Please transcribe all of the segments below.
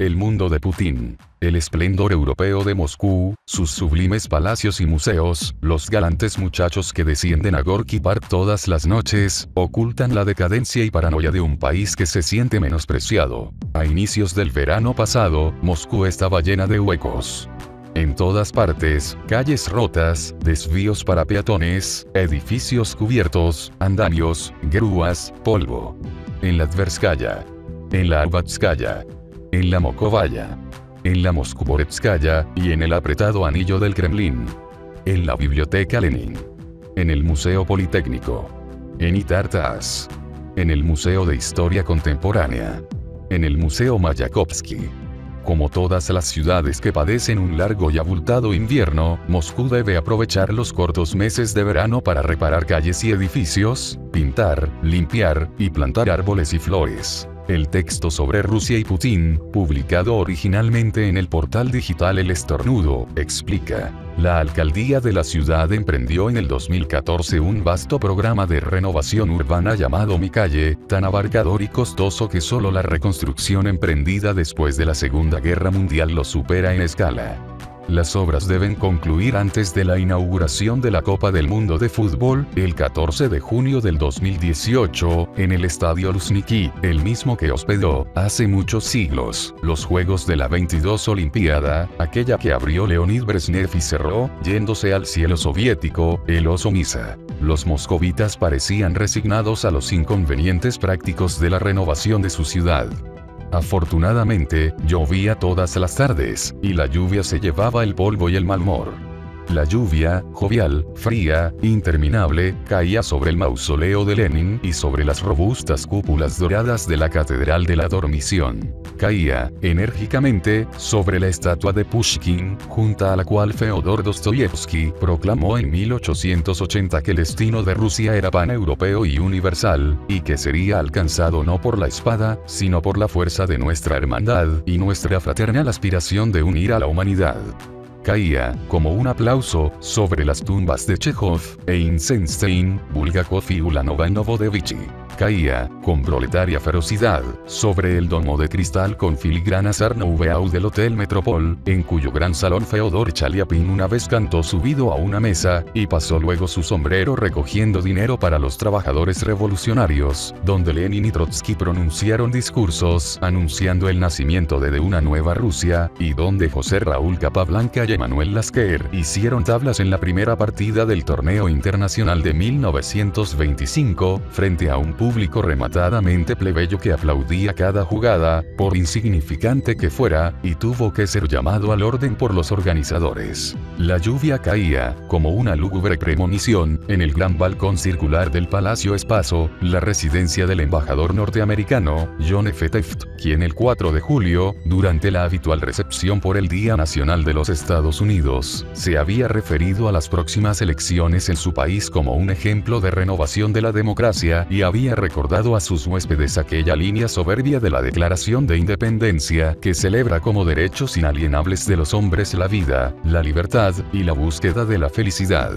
el mundo de Putin. El esplendor europeo de Moscú, sus sublimes palacios y museos, los galantes muchachos que descienden a Gorky Park todas las noches, ocultan la decadencia y paranoia de un país que se siente menospreciado. A inicios del verano pasado, Moscú estaba llena de huecos. En todas partes, calles rotas, desvíos para peatones, edificios cubiertos, andamios, grúas, polvo. En la Tverskaya, en la Arbatskaya, en la Mokovaya, en la Moskuvoretskaya y en el apretado anillo del Kremlin. En la Biblioteca Lenin. En el Museo Politécnico. En Itartas. En el Museo de Historia Contemporánea. En el Museo Mayakovsky. Como todas las ciudades que padecen un largo y abultado invierno, Moscú debe aprovechar los cortos meses de verano para reparar calles y edificios, pintar, limpiar y plantar árboles y flores. El texto sobre Rusia y Putin, publicado originalmente en el portal digital El Estornudo, explica. La alcaldía de la ciudad emprendió en el 2014 un vasto programa de renovación urbana llamado Mi Calle, tan abarcador y costoso que solo la reconstrucción emprendida después de la Segunda Guerra Mundial lo supera en escala. Las obras deben concluir antes de la inauguración de la Copa del Mundo de Fútbol, el 14 de junio del 2018, en el Estadio Luzhniki, el mismo que hospedó, hace muchos siglos, los Juegos de la 22 Olimpiada, aquella que abrió Leonid Brezhnev y cerró, yéndose al cielo soviético, el oso Misa. Los moscovitas parecían resignados a los inconvenientes prácticos de la renovación de su ciudad. Afortunadamente, llovía todas las tardes, y la lluvia se llevaba el polvo y el mal humor. La lluvia, jovial, fría, interminable, caía sobre el mausoleo de Lenin y sobre las robustas cúpulas doradas de la Catedral de la Dormición. Caía, enérgicamente, sobre la estatua de Pushkin, junto a la cual Fyodor Dostoyevsky proclamó en 1880 que el destino de Rusia era paneuropeo y universal, y que sería alcanzado no por la espada, sino por la fuerza de nuestra hermandad y nuestra fraternal aspiración de unir a la humanidad. Caía, como un aplauso, sobre las tumbas de Chekhov, Eisenstein, Bulgakov y Ulanova en Novodevichy. Caía, con proletaria ferocidad, sobre el domo de cristal con filigranas Arnaubeau del Hotel Metropol, en cuyo gran salón Feodor Chaliapin una vez cantó subido a una mesa, y pasó luego su sombrero recogiendo dinero para los trabajadores revolucionarios, donde Lenin y Trotsky pronunciaron discursos anunciando el nacimiento de una nueva Rusia, y donde José Raúl Capablanca y Emanuel Lasker hicieron tablas en la primera partida del torneo internacional de 1925, frente a un público rematadamente plebeyo que aplaudía cada jugada, por insignificante que fuera, y tuvo que ser llamado al orden por los organizadores. La lluvia caía, como una lúgubre premonición, en el gran balcón circular del Palacio Espaso, la residencia del embajador norteamericano, John F. Taft, quien el 4 de julio, durante la habitual recepción por el Día Nacional de los Estados Unidos, se había referido a las próximas elecciones en su país como un ejemplo de renovación de la democracia y había recordado a sus huéspedes aquella línea soberbia de la Declaración de Independencia que celebra como derechos inalienables de los hombres la vida, la libertad y la búsqueda de la felicidad.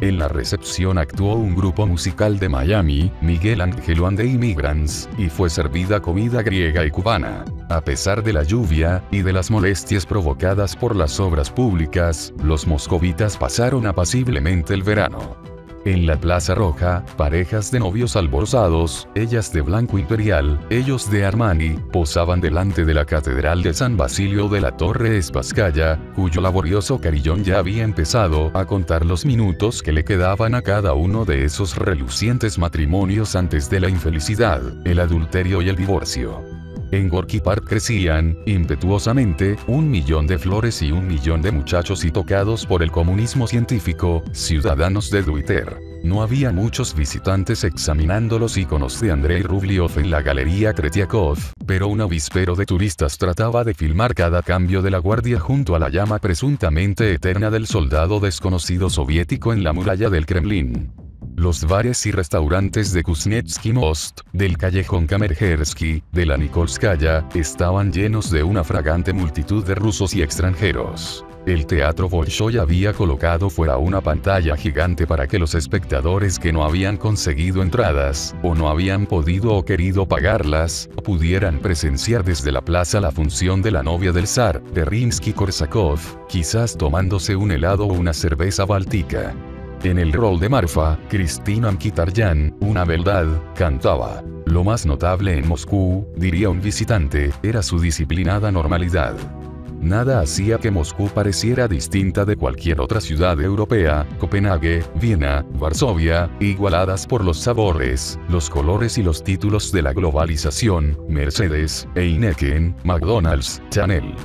En la recepción actuó un grupo musical de Miami, Miguel Ángel and the Immigrants, y fue servida comida griega y cubana. A pesar de la lluvia, y de las molestias provocadas por las obras públicas, los moscovitas pasaron apaciblemente el verano. En la Plaza Roja, parejas de novios alborozados, ellas de blanco imperial, ellos de Armani, posaban delante de la Catedral de San Basilio de la Torre Spasskaya, cuyo laborioso carillón ya había empezado a contar los minutos que le quedaban a cada uno de esos relucientes matrimonios antes de la infelicidad, el adulterio y el divorcio. En Gorky Park crecían, impetuosamente, 1 millón de flores y 1 millón de muchachos y tocados por el comunismo científico, ciudadanos de Twitter. No había muchos visitantes examinando los iconos de Andrei Rublev en la Galería Tretiakov, pero un avispero de turistas trataba de filmar cada cambio de la guardia junto a la llama presuntamente eterna del soldado desconocido soviético en la muralla del Kremlin. Los bares y restaurantes de Kuznetsky Most, del callejón Kamerjersky, de la Nikolskaya, estaban llenos de una fragante multitud de rusos y extranjeros. El Teatro Bolshoi había colocado fuera una pantalla gigante para que los espectadores que no habían conseguido entradas, o no habían podido o querido pagarlas, pudieran presenciar desde la plaza la función de la novia del zar, de Rimsky-Korsakov, quizás tomándose un helado o una cerveza báltica. En el rol de Marfa, Kristina Mkhitaryan, una beldad, cantaba. Lo más notable en Moscú, diría un visitante, era su disciplinada normalidad. Nada hacía que Moscú pareciera distinta de cualquier otra ciudad europea, Copenhague, Viena, Varsovia, igualadas por los sabores, los colores y los títulos de la globalización, Mercedes, Heineken, McDonald's, Chanel.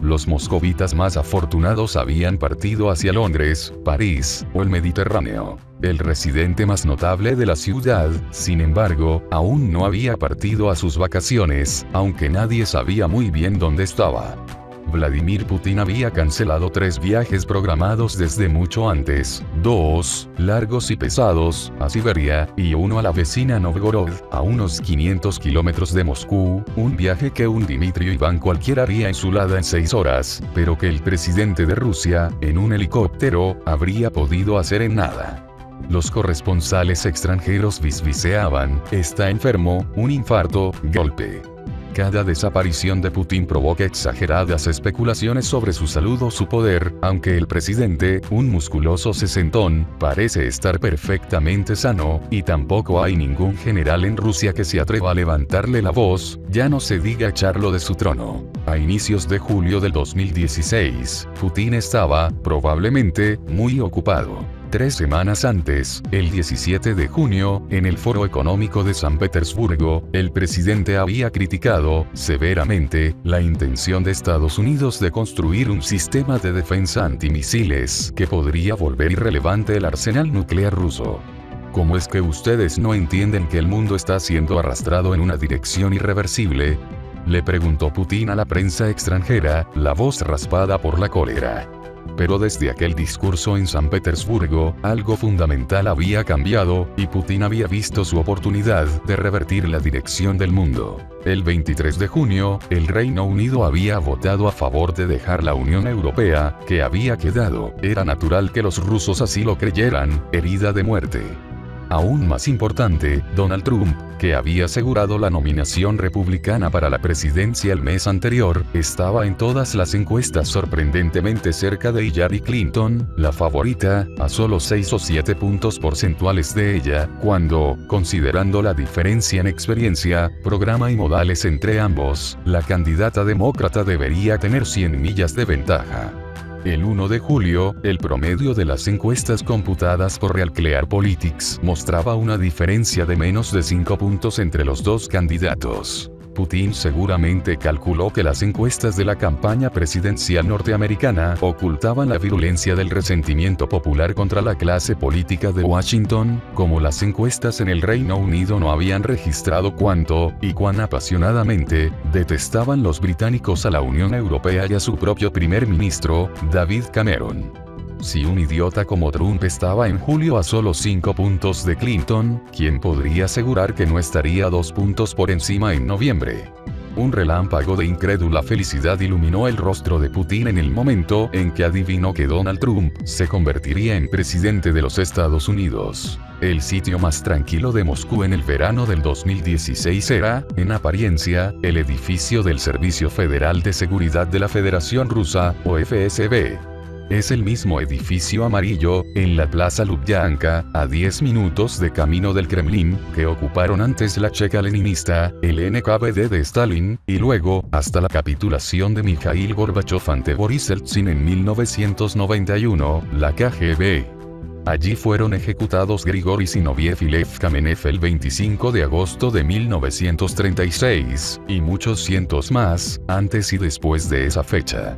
Los moscovitas más afortunados habían partido hacia Londres, París, o el Mediterráneo. El residente más notable de la ciudad, sin embargo, aún no había partido a sus vacaciones, aunque nadie sabía muy bien dónde estaba. Vladimir Putin había cancelado 3 viajes programados desde mucho antes, 2, largos y pesados, a Siberia, y uno a la vecina Novgorod, a unos 500 kilómetros de Moscú, un viaje que un Dmitry Ivan cualquiera haría en su lada en 6 horas, pero que el presidente de Rusia, en un helicóptero, habría podido hacer en nada. Los corresponsales extranjeros bisbiseaban, está enfermo, un infarto, golpe. Cada desaparición de Putin provoca exageradas especulaciones sobre su salud o su poder, aunque el presidente, un musculoso sesentón, parece estar perfectamente sano, y tampoco hay ningún general en Rusia que se atreva a levantarle la voz, ya no se diga echarlo de su trono. A inicios de julio del 2016, Putin estaba, probablemente, muy ocupado. 3 semanas antes, el 17 de junio, en el Foro Económico de San Petersburgo, el presidente había criticado, severamente, la intención de Estados Unidos de construir un sistema de defensa antimisiles que podría volver irrelevante el arsenal nuclear ruso. ¿Cómo es que ustedes no entienden que el mundo está siendo arrastrado en una dirección irreversible?, le preguntó Putin a la prensa extranjera, la voz raspada por la cólera. Pero desde aquel discurso en San Petersburgo, algo fundamental había cambiado, y Putin había visto su oportunidad de revertir la dirección del mundo. El 23 de junio, el Reino Unido había votado a favor de dejar la Unión Europea, que había quedado, era natural que los rusos así lo creyeran, herida de muerte. Aún más importante, Donald Trump, que había asegurado la nominación republicana para la presidencia el mes anterior, estaba en todas las encuestas sorprendentemente cerca de Hillary Clinton, la favorita, a solo 6 o 7 puntos porcentuales de ella, cuando, considerando la diferencia en experiencia, programa y modales entre ambos, la candidata demócrata debería tener 100 millas de ventaja. El 1 de julio, el promedio de las encuestas computadas por Real Clear Politics mostraba una diferencia de menos de 5 puntos entre los dos candidatos. Putin seguramente calculó que las encuestas de la campaña presidencial norteamericana ocultaban la virulencia del resentimiento popular contra la clase política de Washington, como las encuestas en el Reino Unido no habían registrado cuánto, y cuán apasionadamente, detestaban los británicos a la Unión Europea y a su propio primer ministro, David Cameron. Si un idiota como Trump estaba en julio a solo 5 puntos de Clinton, ¿quién podría asegurar que no estaría 2 puntos por encima en noviembre? Un relámpago de incrédula felicidad iluminó el rostro de Putin en el momento en que adivinó que Donald Trump se convertiría en presidente de los Estados Unidos. El sitio más tranquilo de Moscú en el verano del 2016 era, en apariencia, el edificio del Servicio Federal de Seguridad de la Federación Rusa, o FSB. Es el mismo edificio amarillo, en la Plaza Lubyanka, a 10 minutos de camino del Kremlin, que ocuparon antes la Checa leninista, el NKVD de Stalin, y luego, hasta la capitulación de Mikhail Gorbachev ante Boris Yeltsin en 1991, la KGB. Allí fueron ejecutados Grigori Zinoviev y Lev Kamenev el 25 de agosto de 1936, y muchos cientos más, antes y después de esa fecha.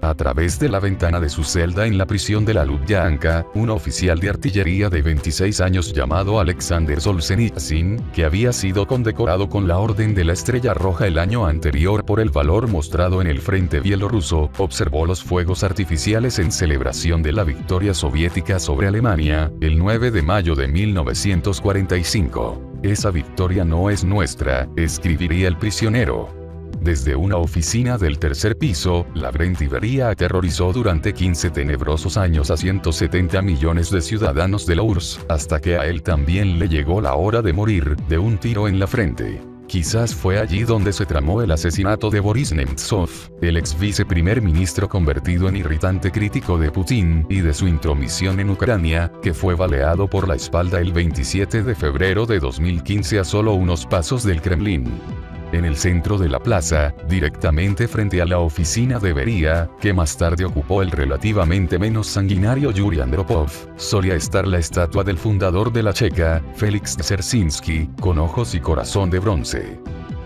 A través de la ventana de su celda en la prisión de la Lubyanka, un oficial de artillería de 26 años llamado Alexander Solzhenitsyn, que había sido condecorado con la Orden de la Estrella Roja el año anterior por el valor mostrado en el frente bielorruso, observó los fuegos artificiales en celebración de la victoria soviética sobre Alemania, el 9 de mayo de 1945. Esa victoria no es nuestra, escribiría el prisionero. Desde una oficina del tercer piso, Lavrent Iberia aterrorizó durante 15 tenebrosos años a 170 millones de ciudadanos de la URSS, hasta que a él también le llegó la hora de morir, de un tiro en la frente. Quizás fue allí donde se tramó el asesinato de Boris Nemtsov, el ex viceprimer ministro convertido en irritante crítico de Putin y de su intromisión en Ucrania, que fue baleado por la espalda el 27 de febrero de 2015 a solo unos pasos del Kremlin. En el centro de la plaza, directamente frente a la oficina de Beria, que más tarde ocupó el relativamente menos sanguinario Yuri Andropov, solía estar la estatua del fundador de la Checa, Félix Dzerzhinsky, con ojos y corazón de bronce.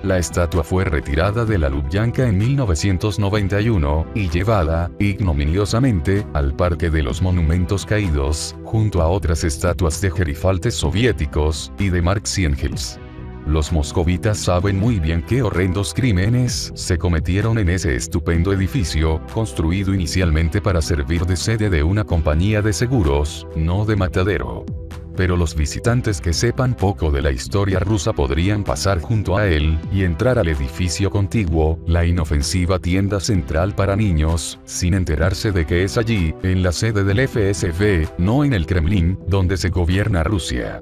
La estatua fue retirada de la Lubyanka en 1991, y llevada, ignominiosamente, al Parque de los Monumentos Caídos, junto a otras estatuas de gerifaltes soviéticos, y de Marx y Engels. Los moscovitas saben muy bien qué horrendos crímenes se cometieron en ese estupendo edificio, construido inicialmente para servir de sede de una compañía de seguros, no de matadero. Pero los visitantes que sepan poco de la historia rusa podrían pasar junto a él, y entrar al edificio contiguo, la inofensiva tienda central para niños, sin enterarse de que es allí, en la sede del FSB, no en el Kremlin, donde se gobierna Rusia.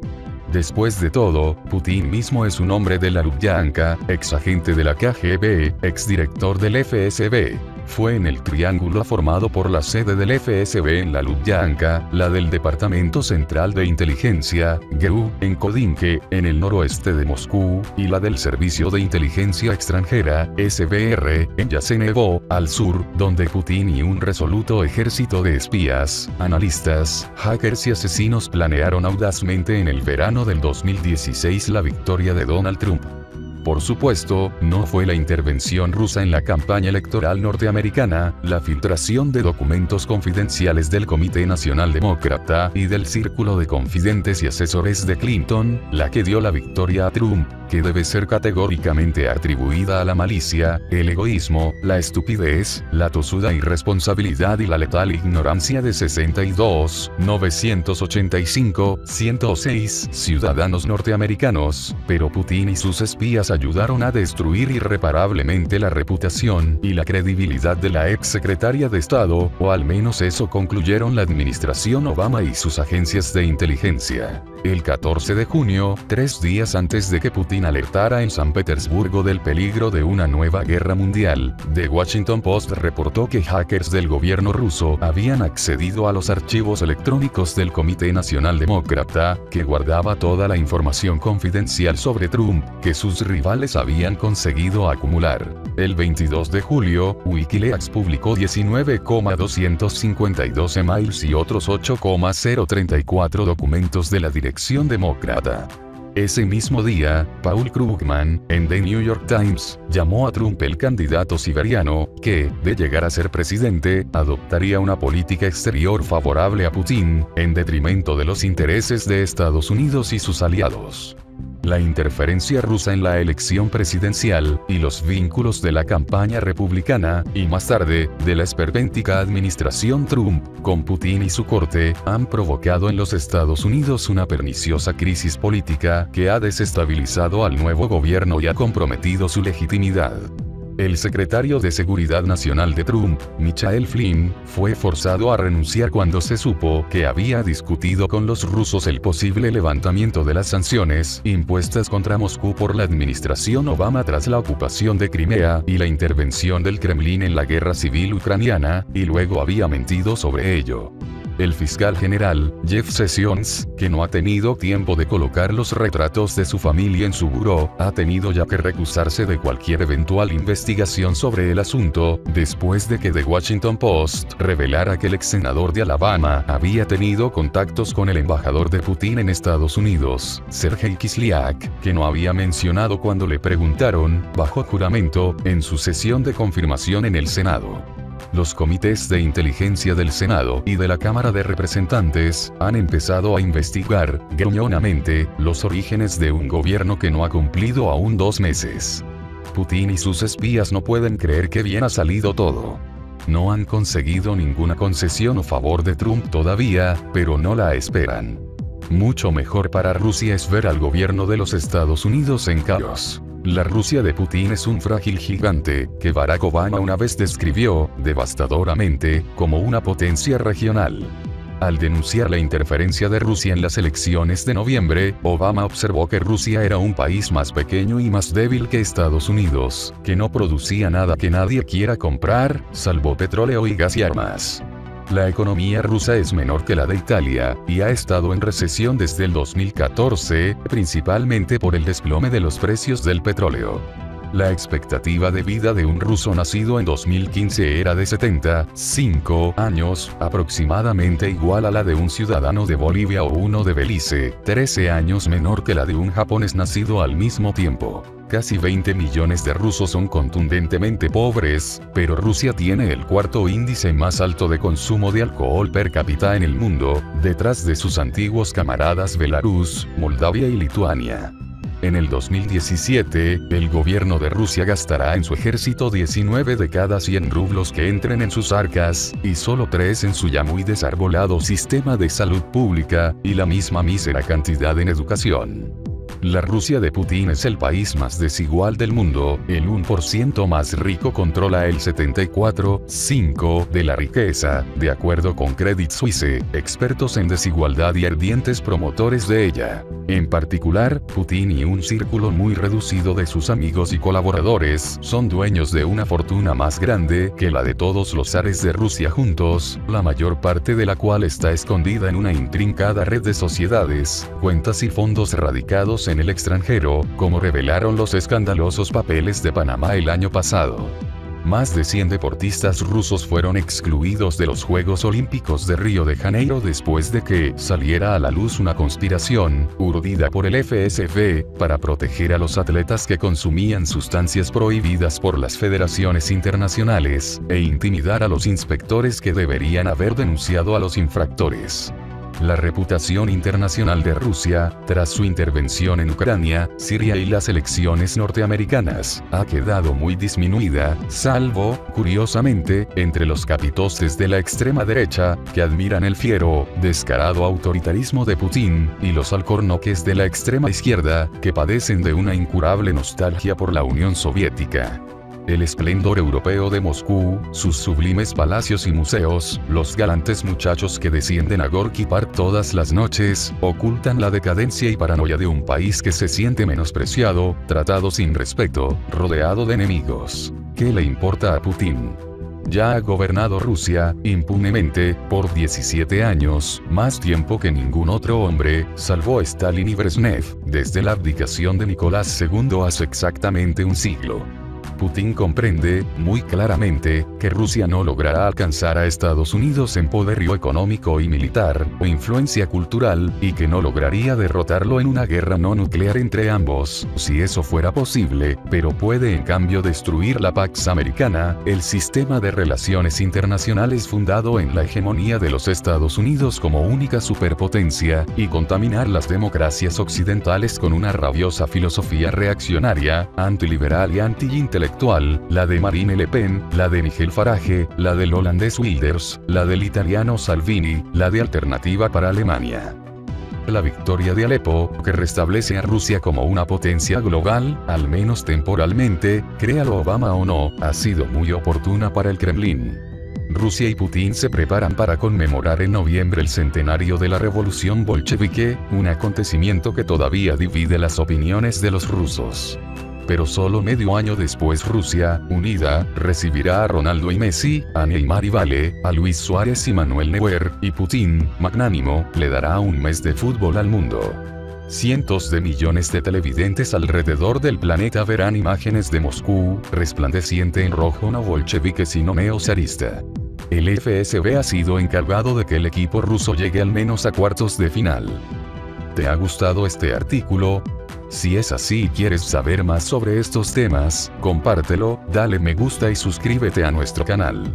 Después de todo, Putin mismo es un hombre de la Lubyanka, ex agente de la KGB, ex director del FSB. Fue en el triángulo formado por la sede del FSB en la Lubyanka, la del Departamento Central de Inteligencia, GRU, en Kodinke, en el noroeste de Moscú, y la del Servicio de Inteligencia Extranjera, SBR, en Yasenevo, al sur, donde Putin y un resoluto ejército de espías, analistas, hackers y asesinos planearon audazmente en el verano del 2016 la victoria de Donald Trump. Por supuesto, no fue la intervención rusa en la campaña electoral norteamericana, la filtración de documentos confidenciales del Comité Nacional Demócrata y del Círculo de Confidentes y Asesores de Clinton, la que dio la victoria a Trump, que debe ser categóricamente atribuida a la malicia, el egoísmo, la estupidez, la tosuda irresponsabilidad y la letal ignorancia de 62.985.106 ciudadanos norteamericanos, pero Putin y sus espías ayudaron a destruir irreparablemente la reputación y la credibilidad de la ex secretaria de Estado, o al menos eso concluyeron la administración Obama y sus agencias de inteligencia. El 14 de junio, 3 días antes de que Putin alertara en San Petersburgo del peligro de una nueva guerra mundial, The Washington Post reportó que hackers del gobierno ruso habían accedido a los archivos electrónicos del Comité Nacional Demócrata, que guardaba toda la información confidencial sobre Trump, que sus rivales habían conseguido acumular. El 22 de julio, Wikileaks publicó 19,252 emails y otros 8,034 documentos de la dirección demócrata. Ese mismo día, Paul Krugman, en The New York Times, llamó a Trump el candidato siberiano, que, de llegar a ser presidente, adoptaría una política exterior favorable a Putin, en detrimento de los intereses de Estados Unidos y sus aliados. La interferencia rusa en la elección presidencial, y los vínculos de la campaña republicana, y más tarde, de la esperpéntica administración Trump, con Putin y su corte, han provocado en los Estados Unidos una perniciosa crisis política que ha desestabilizado al nuevo gobierno y ha comprometido su legitimidad. El secretario de Seguridad Nacional de Trump, Michael Flynn, fue forzado a renunciar cuando se supo que había discutido con los rusos el posible levantamiento de las sanciones impuestas contra Moscú por la administración Obama tras la ocupación de Crimea y la intervención del Kremlin en la guerra civil ucraniana, y luego había mentido sobre ello. El fiscal general, Jeff Sessions, que no ha tenido tiempo de colocar los retratos de su familia en su buró, ha tenido ya que recusarse de cualquier eventual investigación sobre el asunto, después de que The Washington Post revelara que el ex senador de Alabama había tenido contactos con el embajador de Putin en Estados Unidos, Sergei Kislyak, que no había mencionado cuando le preguntaron, bajo juramento, en su sesión de confirmación en el Senado. Los comités de inteligencia del Senado y de la Cámara de Representantes han empezado a investigar, gruñonamente, los orígenes de un gobierno que no ha cumplido aún 2 meses. Putin y sus espías no pueden creer que bien ha salido todo. No han conseguido ninguna concesión a favor de Trump todavía, pero no la esperan. Mucho mejor para Rusia es ver al gobierno de los Estados Unidos en caos. La Rusia de Putin es un frágil gigante, que Barack Obama una vez describió, devastadoramente, como una potencia regional. Al denunciar la interferencia de Rusia en las elecciones de noviembre, Obama observó que Rusia era un país más pequeño y más débil que Estados Unidos, que no producía nada que nadie quiera comprar, salvo petróleo y gas y armas. La economía rusa es menor que la de Italia, y ha estado en recesión desde el 2014, principalmente por el desplome de los precios del petróleo. La expectativa de vida de un ruso nacido en 2015 era de 75 años, aproximadamente igual a la de un ciudadano de Bolivia o uno de Belice, 13 años menor que la de un japonés nacido al mismo tiempo. Casi 20 millones de rusos son contundentemente pobres, pero Rusia tiene el cuarto índice más alto de consumo de alcohol per cápita en el mundo, detrás de sus antiguos camaradas Belarus, Moldavia y Lituania. En el 2017, el gobierno de Rusia gastará en su ejército 19 de cada 100 rublos que entren en sus arcas, y solo 3 en su ya muy desarbolado sistema de salud pública, y la misma mísera cantidad en educación. La Rusia de Putin es el país más desigual del mundo, el 1% más rico controla el 74,5% de la riqueza, de acuerdo con Credit Suisse, expertos en desigualdad y ardientes promotores de ella. En particular, Putin y un círculo muy reducido de sus amigos y colaboradores son dueños de una fortuna más grande que la de todos los zares de Rusia juntos, la mayor parte de la cual está escondida en una intrincada red de sociedades, cuentas y fondos radicados en el extranjero, como revelaron los escandalosos papeles de Panamá el año pasado. Más de 100 deportistas rusos fueron excluidos de los Juegos Olímpicos de Río de Janeiro después de que saliera a la luz una conspiración, urdida por el FSB, para proteger a los atletas que consumían sustancias prohibidas por las federaciones internacionales, e intimidar a los inspectores que deberían haber denunciado a los infractores. La reputación internacional de Rusia, tras su intervención en Ucrania, Siria y las elecciones norteamericanas, ha quedado muy disminuida, salvo, curiosamente, entre los capitostes de la extrema derecha, que admiran el fiero, descarado autoritarismo de Putin, y los alcornoques de la extrema izquierda, que padecen de una incurable nostalgia por la Unión Soviética. El esplendor europeo de Moscú, sus sublimes palacios y museos, los galantes muchachos que descienden a Gorky Park todas las noches, ocultan la decadencia y paranoia de un país que se siente menospreciado, tratado sin respeto, rodeado de enemigos. ¿Qué le importa a Putin? Ya ha gobernado Rusia, impunemente, por 17 años, más tiempo que ningún otro hombre, salvo Stalin y Brezhnev, desde la abdicación de Nicolás II hace exactamente un siglo. Putin comprende, muy claramente, que Rusia no logrará alcanzar a Estados Unidos en poderío económico y militar, o influencia cultural, y que no lograría derrotarlo en una guerra no nuclear entre ambos, si eso fuera posible, pero puede en cambio destruir la Pax Americana, el sistema de relaciones internacionales fundado en la hegemonía de los Estados Unidos como única superpotencia, y contaminar las democracias occidentales con una rabiosa filosofía reaccionaria, antiliberal y anti-intelectual, la de Marine Le Pen, la de Nigel Farage, la del holandés Wilders, la del italiano Salvini, la de Alternativa para Alemania. La victoria de Alepo, que restablece a Rusia como una potencia global, al menos temporalmente, créalo Obama o no, ha sido muy oportuna para el Kremlin. Rusia y Putin se preparan para conmemorar en noviembre el centenario de la revolución bolchevique, un acontecimiento que todavía divide las opiniones de los rusos. Pero solo medio año después Rusia, unida, recibirá a Ronaldo y Messi, a Neymar y Vale, a Luis Suárez y Manuel Neuer, y Putin, magnánimo, le dará un mes de fútbol al mundo. Cientos de millones de televidentes alrededor del planeta verán imágenes de Moscú, resplandeciente en rojo no bolchevique sino neozarista. El FSB ha sido encargado de que el equipo ruso llegue al menos a cuartos de final. ¿Te ha gustado este artículo? Si es así y quieres saber más sobre estos temas, compártelo, dale me gusta y suscríbete a nuestro canal.